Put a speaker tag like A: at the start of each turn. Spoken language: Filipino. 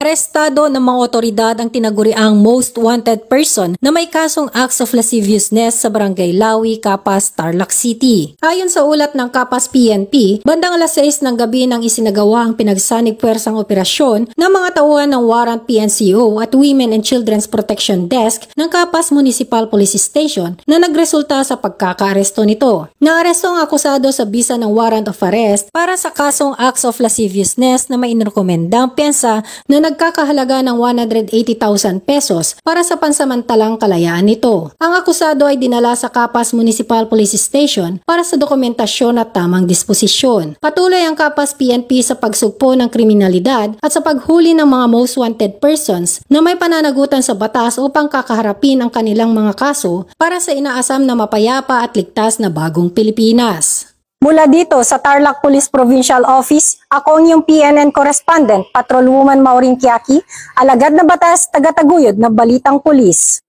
A: Arestado ng mga otoridad ang tinaguriang most wanted person na may kasong acts of lasciviousness sa Barangay Lawi, Capas, Tarlac City. Ayon sa ulat ng Capas PNP, bandang alas 6 ng gabi nang isinagawa ang pinagsanib puwersang operasyon ng mga tauhan ng Warrant PNCO at Women and Children's Protection Desk ng Capas Municipal Police Station na nagresulta sa pagkakaaresto nito. Naaresto ang akusado sa bisa ng warrant of arrest para sa kasong acts of lasciviousness na may inirekomendang pensa na nagkakahalaga ng 180,000 pesos para sa pansamantalang kalayaan nito. Ang akusado ay dinala sa Capas Municipal Police Station para sa dokumentasyon at tamang disposisyon. Patuloy ang Capas PNP sa pagsugpo ng kriminalidad at sa paghuli ng mga most wanted persons na may pananagutan sa batas upang kakaharapin ang kanilang mga kaso para sa inaasam na mapayapa at ligtas na bagong Pilipinas.
B: Mula dito sa Tarlac Police Provincial Office, ako ang iyong PNN correspondent, Patrolwoman Maureen Quiaqui, alagad na batas, taga-taguyod ng Balitang Pulis.